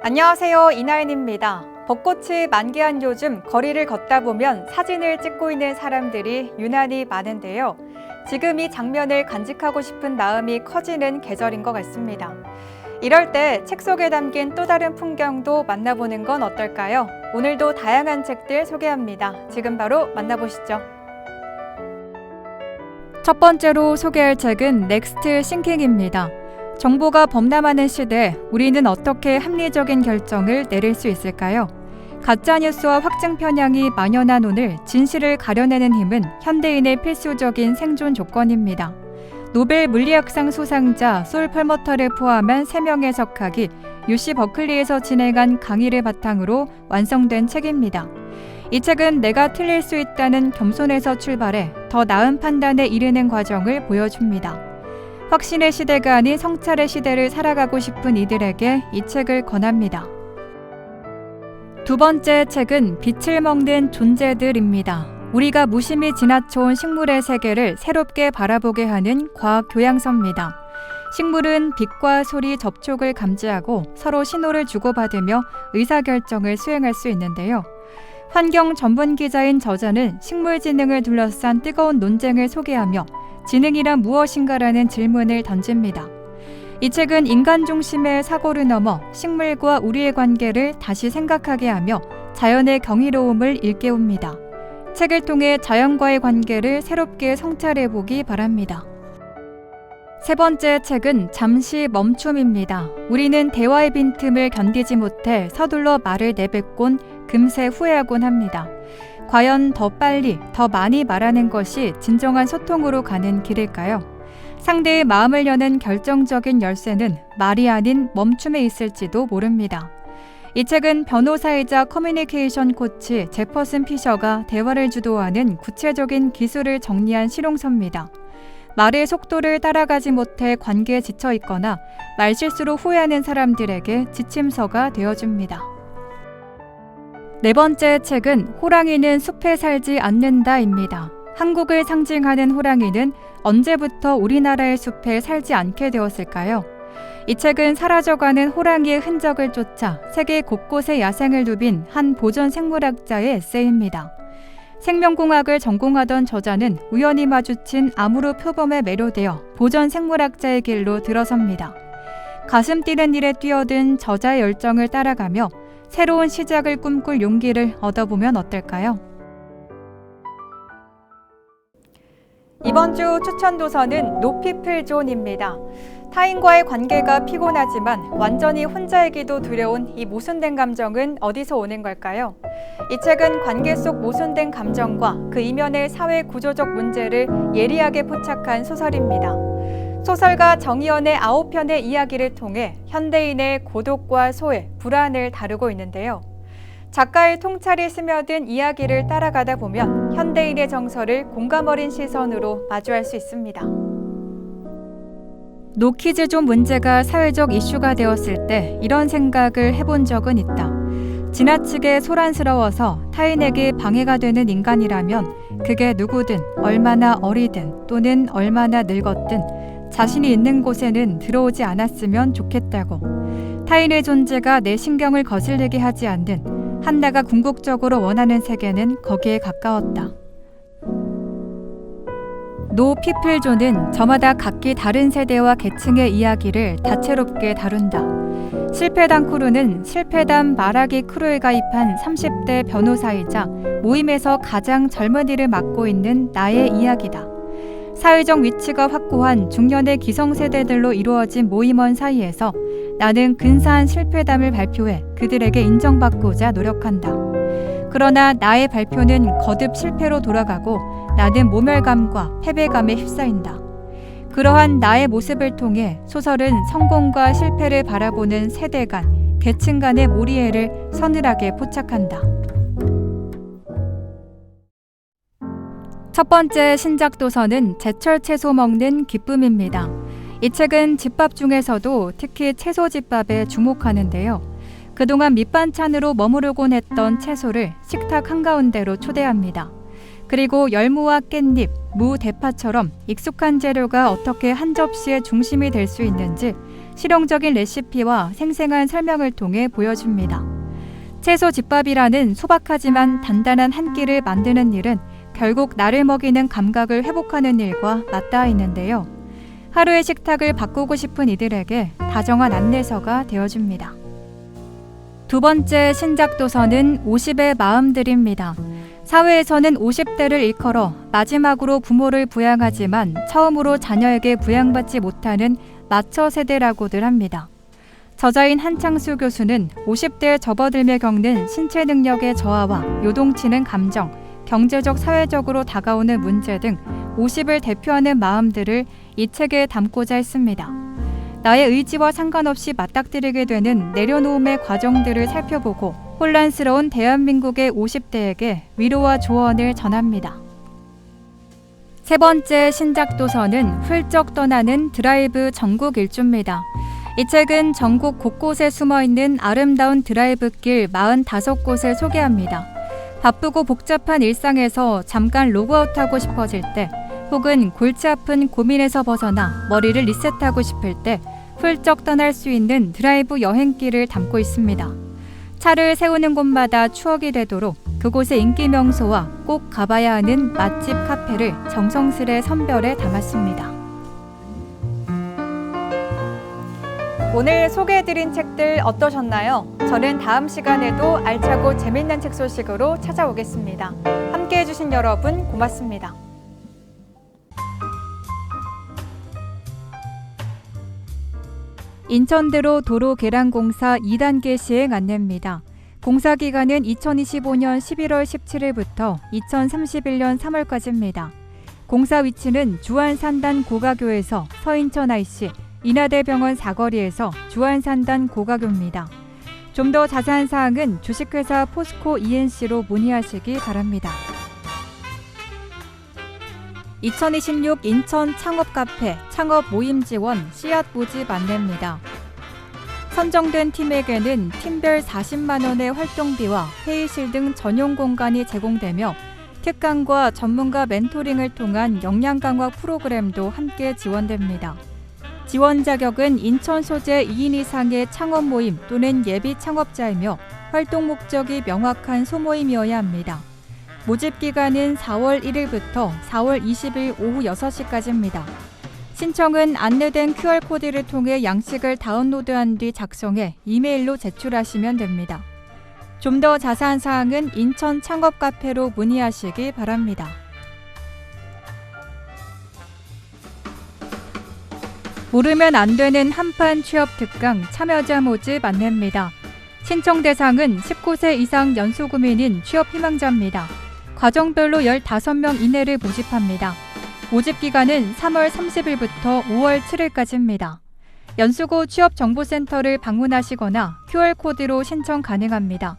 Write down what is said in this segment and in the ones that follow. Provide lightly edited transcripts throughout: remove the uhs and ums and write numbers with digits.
안녕하세요. 이나인입니다. 벚꽃이 만개한 요즘 거리를 걷다 보면 사진을 찍고 있는 사람들이 유난히 많은데요. 지금 이 장면을 간직하고 싶은 마음이 커지는 계절인 것 같습니다. 이럴 때 책 속에 담긴 또 다른 풍경도 만나보는 건 어떨까요? 오늘도 다양한 책들 소개합니다. 지금 바로 만나보시죠. 첫 번째로 소개할 책은 넥스트 싱킹입니다. 정보가 범람하는 시대에 우리는 어떻게 합리적인 결정을 내릴 수 있을까요? 가짜뉴스와 확증 편향이 만연한 오늘 진실을 가려내는 힘은 현대인의 필수적인 생존 조건입니다. 노벨 물리학상 수상자 솔 펄머터를 포함한 3명의 석학이 UC 버클리에서 진행한 강의를 바탕으로 완성된 책입니다. 이 책은 내가 틀릴 수 있다는 겸손에서 출발해 더 나은 판단에 이르는 과정을 보여줍니다. 확신의 시대가 아닌 성찰의 시대를 살아가고 싶은 이들에게 이 책을 권합니다. 두 번째 책은 빛을 먹는 존재들입니다. 우리가 무심히 지나쳐온 식물의 세계를 새롭게 바라보게 하는 과학 교양서입니다. 식물은 빛과 소리 접촉을 감지하고 서로 신호를 주고받으며 의사결정을 수행할 수 있는데요. 환경 전문 기자인 저자는 식물 지능을 둘러싼 뜨거운 논쟁을 소개하며 지능이란 무엇인가라는 질문을 던집니다. 이 책은 인간 중심의 사고를 넘어 식물과 우리의 관계를 다시 생각하게 하며 자연의 경이로움을 일깨웁니다. 책을 통해 자연과의 관계를 새롭게 성찰해보기 바랍니다. 세 번째 책은 잠시 멈춤입니다. 우리는 대화의 빈틈을 견디지 못해 서둘러 말을 내뱉곤 금세 후회하곤 합니다. 과연 더 빨리, 더 많이 말하는 것이 진정한 소통으로 가는 길일까요? 상대의 마음을 여는 결정적인 열쇠는 말이 아닌 멈춤에 있을지도 모릅니다. 이 책은 변호사이자 커뮤니케이션 코치 제퍼슨 피셔가 대화를 주도하는 구체적인 기술을 정리한 실용서입니다. 말의 속도를 따라가지 못해 관계에 지쳐 있거나 말실수로 후회하는 사람들에게 지침서가 되어줍니다. 네 번째 책은 호랑이는 숲에 살지 않는다입니다. 한국을 상징하는 호랑이는 언제부터 우리나라의 숲에 살지 않게 되었을까요? 이 책은 사라져가는 호랑이의 흔적을 쫓아 세계 곳곳에 야생을 누빈 한 보존 생물학자의 에세이입니다. 생명공학을 전공하던 저자는 우연히 마주친 아무르 표범에 매료되어 보존 생물학자의 길로 들어섭니다. 가슴 뛰는 일에 뛰어든 저자의 열정을 따라가며 새로운 시작을 꿈꿀 용기를 얻어보면 어떨까요? 이번 주 추천 도서는 No People Zone입니다. 타인과의 관계가 피곤하지만 완전히 혼자이기도 두려운 이 모순된 감정은 어디서 오는 걸까요? 이 책은 관계 속 모순된 감정과 그 이면의 사회 구조적 문제를 예리하게 포착한 소설입니다. 소설가 정희연의 9편의 이야기를 통해 현대인의 고독과 소외, 불안을 다루고 있는데요. 작가의 통찰이 스며든 이야기를 따라가다 보면 현대인의 정서를 공감 어린 시선으로 마주할 수 있습니다. 노키즈존 문제가 사회적 이슈가 되었을 때 이런 생각을 해본 적은 있다. 지나치게 소란스러워서 타인에게 방해가 되는 인간이라면 그게 누구든 얼마나 어리든 또는 얼마나 늙었든 자신이 있는 곳에는 들어오지 않았으면 좋겠다고. 타인의 존재가 내 신경을 거슬리게 하지 않는 한나가 궁극적으로 원하는 세계는 거기에 가까웠다. 노 피플존은 저마다 각기 다른 세대와 계층의 이야기를 다채롭게 다룬다. 실패담 크루는 실패담 말하기 크루에 가입한 30대 변호사이자 모임에서 가장 젊은이를 맡고 있는 나의 이야기다. 사회적 위치가 확고한 중년의 기성세대들로 이루어진 모임원 사이에서 나는 근사한 실패담을 발표해 그들에게 인정받고자 노력한다. 그러나 나의 발표는 거듭 실패로 돌아가고 나는 모멸감과 패배감에 휩싸인다. 그러한 나의 모습을 통해 소설은 성공과 실패를 바라보는 세대 간, 계층 간의 모리애를 서늘하게 포착한다. 첫 번째 신작 도서는 제철 채소 먹는 기쁨입니다. 이 책은 집밥 중에서도 특히 채소집밥에 주목하는데요. 그동안 밑반찬으로 머무르곤 했던 채소를 식탁 한가운데로 초대합니다. 그리고 열무와 깻잎, 무, 대파처럼 익숙한 재료가 어떻게 한 접시의 중심이 될 수 있는지 실용적인 레시피와 생생한 설명을 통해 보여줍니다. 채소 집밥이라는 소박하지만 단단한 한 끼를 만드는 일은 결국 나를 먹이는 감각을 회복하는 일과 맞닿아 있는데요. 하루의 식탁을 바꾸고 싶은 이들에게 다정한 안내서가 되어줍니다. 두 번째 신작 도서는 50의 마음들입니다. 사회에서는 50대를 일컬어 마지막으로 부모를 부양하지만 처음으로 자녀에게 부양받지 못하는 마처 세대라고들 합니다. 저자인 한창수 교수는 50대에 접어들며 겪는 신체 능력의 저하와 요동치는 감정, 경제적, 사회적으로 다가오는 문제 등 50을 대표하는 마음들을 이 책에 담고자 했습니다. 나의 의지와 상관없이 맞닥뜨리게 되는 내려놓음의 과정들을 살펴보고 혼란스러운 대한민국의 50대에게 위로와 조언을 전합니다. 세 번째 신작 도서는 훌쩍 떠나는 드라이브 전국 일주입니다. 이 책은 전국 곳곳에 숨어있는 아름다운 드라이브길 45곳을 소개합니다. 바쁘고 복잡한 일상에서 잠깐 로그아웃하고 싶어질 때, 혹은 골치 아픈 고민에서 벗어나 머리를 리셋하고 싶을 때 훌쩍 떠날 수 있는 드라이브 여행길을 담고 있습니다. 차를 세우는 곳마다 추억이 되도록 그곳의 인기 명소와 꼭 가봐야 하는 맛집 카페를 정성스레 선별해 담았습니다. 오늘 소개해드린 책들 어떠셨나요? 저는 다음 시간에도 알차고 재밌는 책 소식으로 찾아오겠습니다. 함께해주신 여러분 고맙습니다. 인천대로 도로개량공사 2단계 시행 안내입니다. 공사 기간은 2025년 11월 17일부터 2031년 3월까지입니다. 공사 위치는 주안산단 고가교에서 서인천 IC, 인하대병원 사거리에서 주안산단 고가교입니다. 좀 더 자세한 사항은 주식회사 포스코 ENC로 문의하시기 바랍니다. 2026 인천 창업카페 창업 모임 지원 씨앗 모집 안내입니다. 선정된 팀에게는 팀별 40만 원의 활동비와 회의실 등 전용 공간이 제공되며 특강과 전문가 멘토링을 통한 역량 강화 프로그램도 함께 지원됩니다. 지원 자격은 인천 소재 2인 이상의 창업 모임 또는 예비 창업자이며 활동 목적이 명확한 소모임이어야 합니다. 모집 기간은 4월 1일부터 4월 20일 오후 6시까지입니다. 신청은 안내된 QR코드를 통해 양식을 다운로드한 뒤 작성해 이메일로 제출하시면 됩니다. 좀 더 자세한 사항은 인천 창업카페로 문의하시기 바랍니다. 모르면 안 되는 한판 취업 특강 참여자 모집 안내입니다. 신청 대상은 19세 이상 연수구민인 취업 희망자입니다. 과정별로 15명 이내를 모집합니다. 모집 기간은 3월 30일부터 5월 7일까지입니다. 연수구 취업정보센터를 방문하시거나 QR코드로 신청 가능합니다.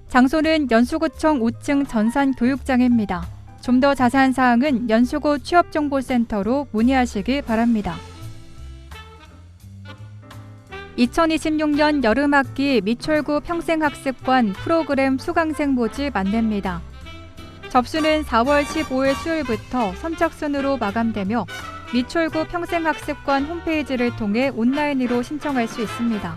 장소는 연수구청 5층 전산교육장입니다. 좀 더 자세한 사항은 연수구 취업정보센터로 문의하시기 바랍니다. 2026년 여름학기 미철구 평생학습관 프로그램 수강생 모집 안내입니다. 접수는 4월 15일 수요일부터 선착순으로 마감되며 미철구 평생학습관 홈페이지를 통해 온라인으로 신청할 수 있습니다.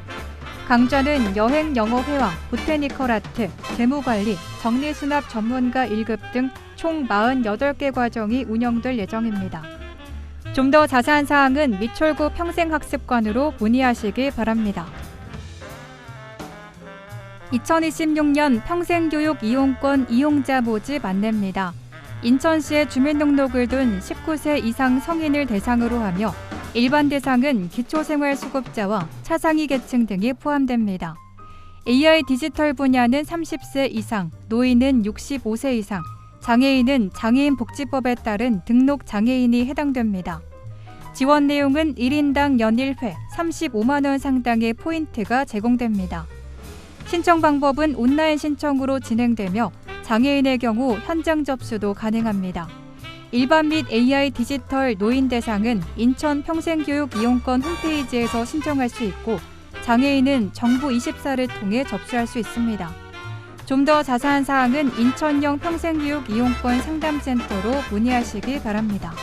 강좌는 여행 영어회화, 보테니컬 아트, 재무관리, 정리수납 전문가 1급 등 총 48개 과정이 운영될 예정입니다. 좀 더 자세한 사항은 미철구 평생학습관으로 문의하시기 바랍니다. 2026년 평생교육 이용권 이용자 모집 안내입니다. 인천시에 주민등록을 둔 19세 이상 성인을 대상으로 하며 일반 대상은 기초생활수급자와 차상위 계층 등이 포함됩니다. AI 디지털 분야는 30세 이상, 노인은 65세 이상, 장애인은 장애인복지법에 따른 등록 장애인이 해당됩니다. 지원 내용은 1인당 연일회 35만 원 상당의 포인트가 제공됩니다. 신청 방법은 온라인 신청으로 진행되며 장애인의 경우 현장 접수도 가능합니다. 일반 및 AI 디지털 노인 대상은 인천 평생교육 이용권 홈페이지에서 신청할 수 있고 장애인은 정부24를 통해 접수할 수 있습니다. 좀 더 자세한 사항은 인천형 평생교육 이용권 상담센터로 문의하시기 바랍니다.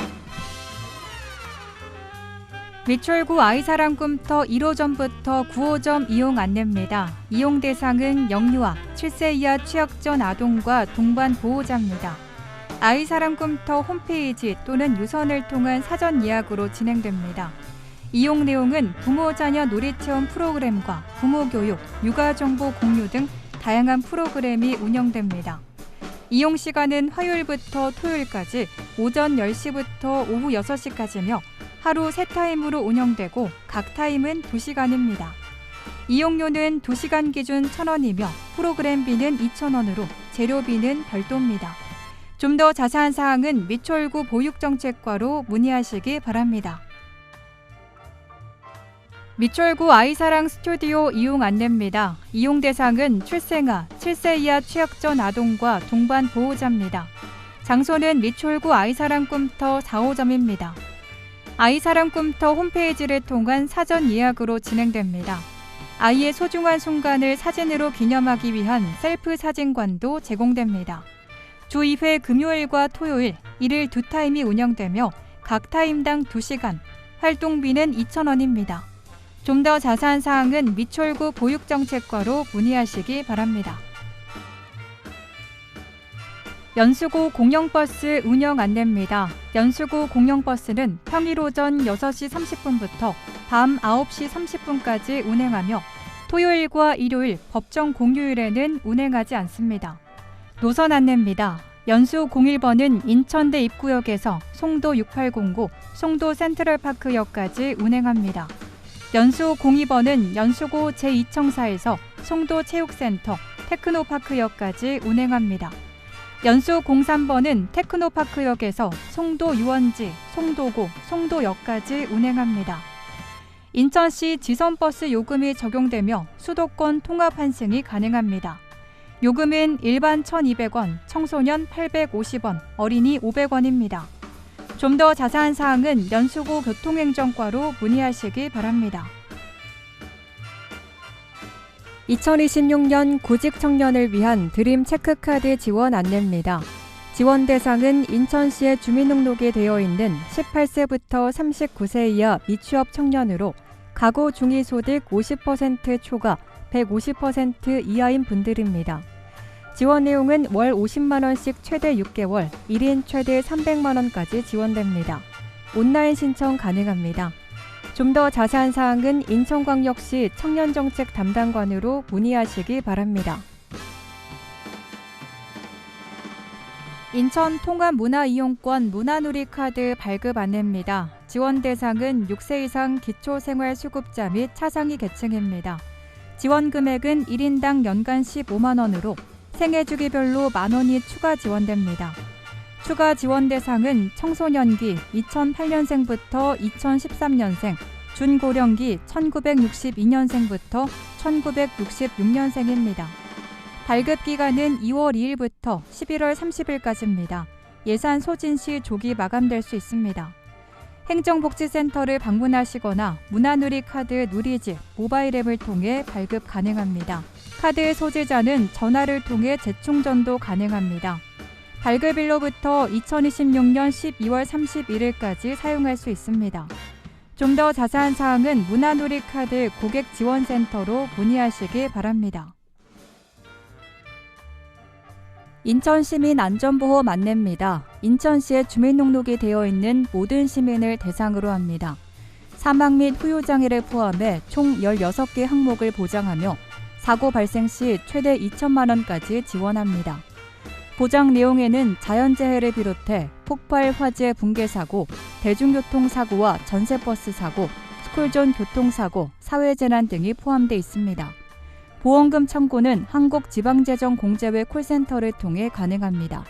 미추홀구 아이사랑 꿈터 1호점부터 9호점 이용 안내입니다. 이용 대상은 영유아, 7세 이하 취약 전 아동과 동반 보호자입니다. 아이사랑 꿈터 홈페이지 또는 유선을 통한 사전 예약으로 진행됩니다. 이용 내용은 부모 자녀 놀이체험 프로그램과 부모 교육, 육아 정보 공유 등 다양한 프로그램이 운영됩니다. 이용 시간은 화요일부터 토요일까지 오전 10시부터 오후 6시까지며 하루 3타임으로 운영되고 각 타임은 2시간입니다. 이용료는 2시간 기준 1,000원이며 프로그램비는 2,000원으로 재료비는 별도입니다. 좀 더 자세한 사항은 미추홀구 보육정책과로 문의하시기 바랍니다. 미추홀구 아이사랑 스튜디오 이용 안내입니다. 이용 대상은 출생아, 7세 이하 취약 전 아동과 동반 보호자입니다. 장소는 미추홀구 아이사랑 꿈터 4호점입니다. 아이사랑 꿈터 홈페이지를 통한 사전 예약으로 진행됩니다. 아이의 소중한 순간을 사진으로 기념하기 위한 셀프 사진관도 제공됩니다. 주 2회 금요일과 토요일, 일일 2타임이 운영되며 각 타임당 2시간, 활동비는 2,000원입니다. 좀 더 자세한 사항은 미추홀구 보육정책과로 문의하시기 바랍니다. 연수구 공영버스 운영 안내입니다. 연수구 공영버스는 평일 오전 6시 30분부터 밤 9시 30분까지 운행하며 토요일과 일요일, 법정 공휴일에는 운행하지 않습니다. 노선 안내입니다. 연수 01번은 인천대 입구역에서 송도 6809, 송도 센트럴파크역까지 운행합니다. 연수 02번은 연수구 제2청사에서 송도 체육센터, 테크노파크역까지 운행합니다. 연수 03번은 테크노파크역에서 송도 유원지, 송도고, 송도역까지 운행합니다. 인천시 지선버스 요금이 적용되며 수도권 통합 환승이 가능합니다. 요금은 일반 1,200원, 청소년 850원, 어린이 500원입니다. 좀 더 자세한 사항은 연수구 교통행정과로 문의하시기 바랍니다. 2026년 구직 청년을 위한 드림 체크카드 지원 안내입니다. 지원 대상은 인천시에 주민등록이 되어 있는 18세부터 39세 이하 미취업 청년으로 가구 중위소득 50% 초과 150% 이하인 분들입니다. 지원 내용은 월 50만 원씩 최대 6개월, 1인 최대 300만 원까지 지원됩니다. 온라인 신청 가능합니다. 좀 더 자세한 사항은 인천광역시 청년정책 담당관으로 문의하시기 바랍니다. 인천 통합문화이용권 문화누리카드 발급 안내입니다. 지원 대상은 6세 이상 기초생활수급자 및 차상위 계층입니다. 지원 금액은 1인당 연간 15만 원으로 생애주기별로 만 원이 추가 지원됩니다. 추가 지원 대상은 청소년기 2008년생부터 2013년생, 준고령기 1962년생부터 1966년생입니다. 발급 기간은 2월 2일부터 11월 30일까지입니다. 예산 소진 시 조기 마감될 수 있습니다. 행정복지센터를 방문하시거나 문화누리카드 누리집 모바일 앱을 통해 발급 가능합니다. 카드 소지자는 전화를 통해 재충전도 가능합니다. 발급일로부터 2026년 12월 31일까지 사용할 수 있습니다. 좀 더 자세한 사항은 문화누리카드 고객지원센터로 문의하시기 바랍니다. 인천시민 안전보험 안내입니다. 인천시에 주민등록이 되어 있는 모든 시민을 대상으로 합니다. 사망 및 후유장애를 포함해 총 16개 항목을 보장하며 사고 발생 시 최대 2천만 원까지 지원합니다. 보장 내용에는 자연재해를 비롯해 폭발, 화재, 붕괴 사고, 대중교통사고와 전세버스 사고, 스쿨존 교통사고, 사회재난 등이 포함되어 있습니다. 보험금 청구는 한국지방재정공제회 콜센터를 통해 가능합니다.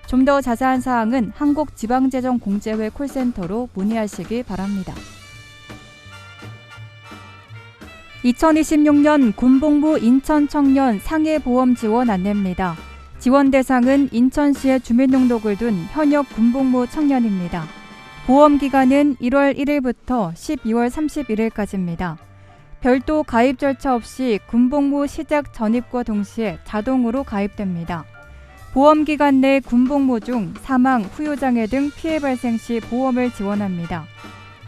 좀 더 자세한 사항은 한국지방재정공제회 콜센터로 문의하시기 바랍니다. 2026년 군복무 인천청년 상해보험 지원 안내입니다. 지원 대상은 인천시에 주민등록을 둔 현역 군복무 청년입니다. 보험 기간은 1월 1일부터 12월 31일까지입니다. 별도 가입 절차 없이 군복무 시작 전입과 동시에 자동으로 가입됩니다. 보험기간 내 군복무 중 사망, 후유장애 등 피해 발생 시 보험을 지원합니다.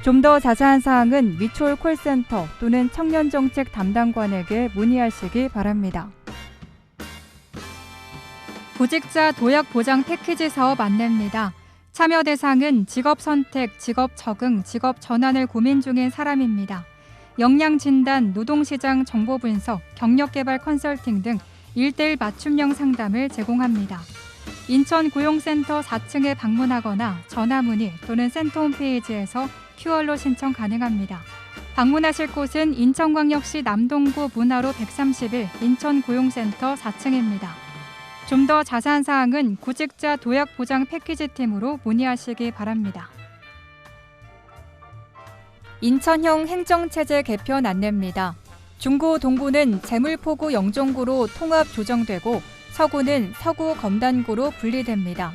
좀 더 자세한 사항은 미추홀 콜센터 또는 청년정책 담당관에게 문의하시기 바랍니다. 구직자 도약 보장 패키지 사업 안내입니다. 참여 대상은 직업 선택, 직업 적응, 직업 전환을 고민 중인 사람입니다. 역량 진단, 노동시장 정보 분석, 경력 개발 컨설팅 등 1:1 맞춤형 상담을 제공합니다. 인천고용센터 4층에 방문하거나 전화 문의 또는 센터 홈페이지에서 QR로 신청 가능합니다. 방문하실 곳은 인천광역시 남동구 문화로 131 인천고용센터 4층입니다. 좀 더 자세한 사항은 구직자 도약 보장 패키지 팀으로 문의하시기 바랍니다. 인천형 행정체제 개편 안내입니다. 중구 동구는 재물포구 영종구로 통합 조정되고 서구는 서구 검단구로 분리됩니다.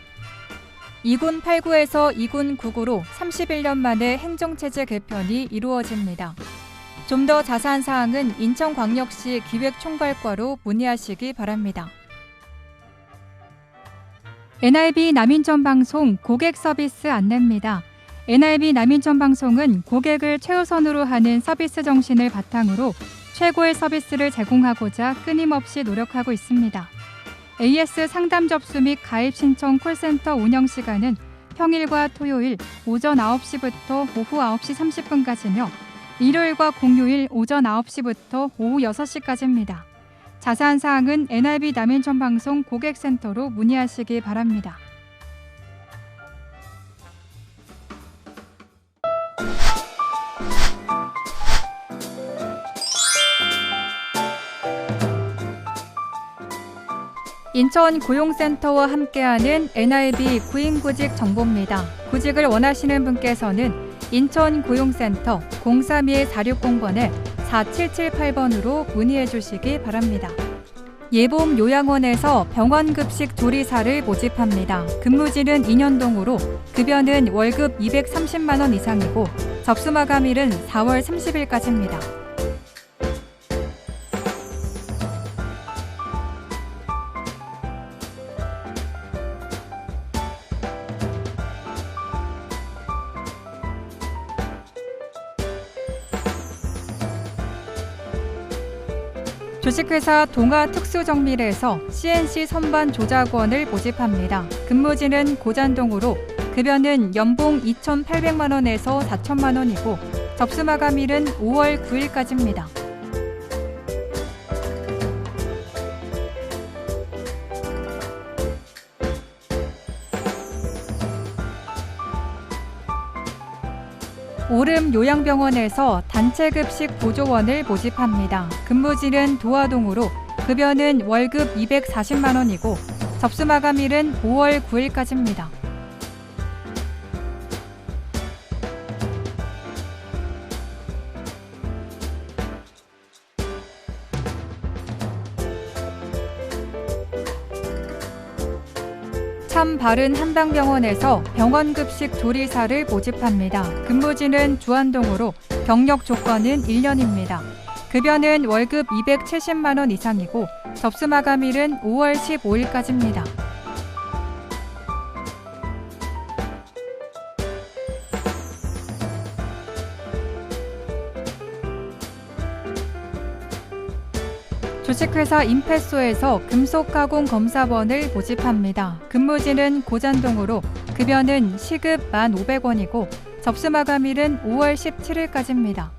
2군 8구에서 2군 9구로 31년 만에 행정체제 개편이 이루어집니다. 좀 더 자세한 사항은 인천광역시 기획총괄과로 문의하시기 바랍니다. NIB 남인천방송 고객 서비스 안내입니다. NIB 남인천방송은 고객을 최우선으로 하는 서비스 정신을 바탕으로 최고의 서비스를 제공하고자 끊임없이 노력하고 있습니다. AS 상담 접수 및 가입 신청 콜센터 운영 시간은 평일과 토요일 오전 9시부터 오후 9시 30분까지며 일요일과 공휴일 오전 9시부터 오후 6시까지입니다. 자세한 사항은 NIB 남인천방송 고객센터로 문의하시기 바랍니다. 인천고용센터와 함께하는 NIB 구인구직 정보입니다. 구직을 원하시는 분께서는 인천고용센터 032-460번에 4778번으로 문의해 주시기 바랍니다. 예봄 요양원에서 병원급식 조리사를 모집합니다. 근무지는 2년동으로 급여는 월급 230만 원 이상이고 접수 마감일은 4월 30일까지입니다. 주식회사 동아특수정밀에서 CNC 선반 조작원을 모집합니다. 근무지는 고잔동으로 급여는 연봉 2,800만 원에서 4천만 원이고 접수 마감일은 5월 9일까지입니다. 오름 요양병원에서 단체급식 보조원을 모집합니다. 근무지는 도화동으로 급여는 월급 240만 원이고 접수 마감일은 5월 9일까지입니다. 참바른 한방병원에서 병원급식 조리사를 모집합니다. 근무지는 주안동으로 경력 조건은 1년입니다. 급여는 월급 270만 원 이상이고 접수 마감일은 5월 15일까지입니다. 주식회사 임페소에서 금속가공검사원을 모집합니다. 근무지는 고잔동으로 급여는 시급 1,500원이고 접수 마감일은 5월 17일까지입니다.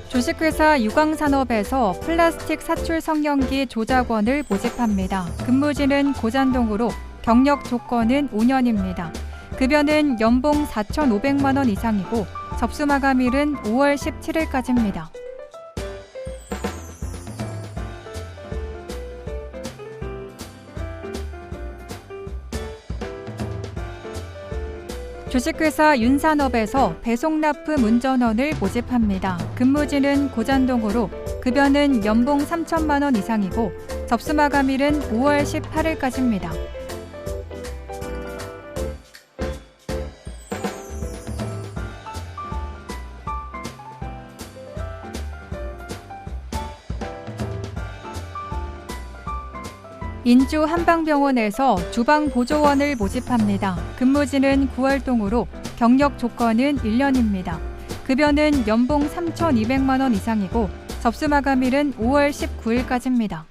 주식회사 유광산업에서 플라스틱 사출 성형기 조작원을 모집합니다. 근무지는 고잔동으로 경력 조건은 5년입니다. 급여는 연봉 4,500만 원 이상이고 접수 마감일은 5월 17일까지입니다. 주식회사 윤산업에서 배송납품 운전원을 모집합니다. 근무지는 고잔동으로 급여는 연봉 3천만 원 이상이고 접수 마감일은 5월 18일까지입니다. 인주 한방병원에서 주방보조원을 모집합니다. 근무지는 구월동으로 경력 조건은 1년입니다. 급여는 연봉 3,200만 원 이상이고 접수 마감일은 5월 19일까지입니다.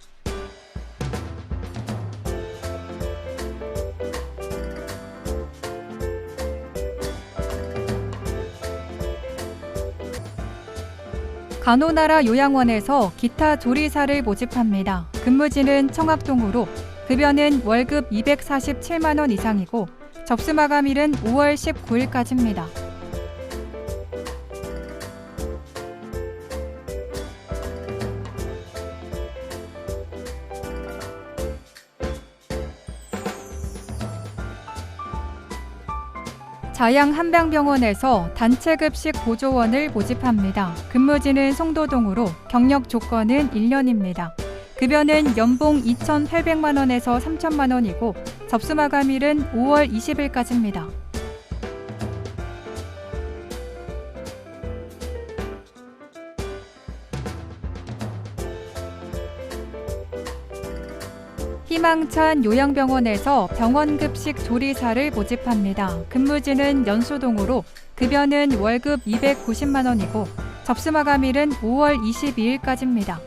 간호나라 요양원에서 기타 조리사를 모집합니다. 근무지는 청학동으로 급여는 월급 247만 원 이상이고 접수 마감일은 5월 19일까지입니다. 자양 한방병원에서 단체급식 보조원을 모집합니다. 근무지는 송도동으로 경력 조건은 1년입니다. 급여는 연봉 2,800만 원에서 3천만 원이고 접수 마감일은 5월 20일까지입니다. 희망찬 요양병원에서 병원급식 조리사를 모집합니다. 근무지는 연수동으로 급여는 월급 290만 원이고 접수 마감일은 5월 22일까지입니다.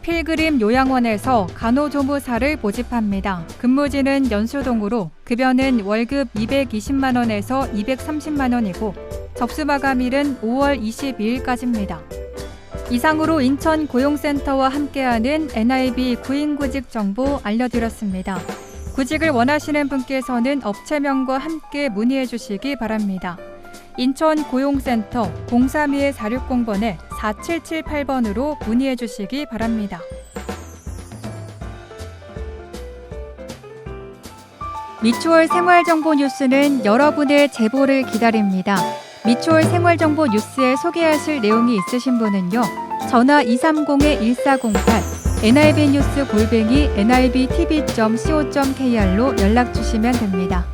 필그림 요양원에서 간호조무사를 모집합니다. 근무지는 연수동으로 급여는 월급 220만 원에서 230만 원이고 접수 마감일은 5월 22일까지입니다. 이상으로 인천 고용센터와 함께하는 NIB 구인구직 정보 알려드렸습니다. 구직을 원하시는 분께서는 업체명과 함께 문의해 주시기 바랍니다. 인천 고용센터 032-460번에 4778번으로 문의해 주시기 바랍니다. 미추홀 생활정보 뉴스는 여러분의 제보를 기다립니다. 미추홀 생활정보 뉴스에 소개하실 내용이 있으신 분은요. 전화 230-1408 nibnews@nibtv.co.kr로 연락 주시면 됩니다.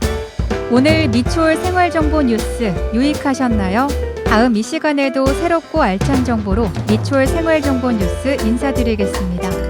오늘 미추홀 생활정보 뉴스 유익하셨나요? 다음 이 시간에도 새롭고 알찬 정보로 미추홀 생활정보 뉴스 인사드리겠습니다.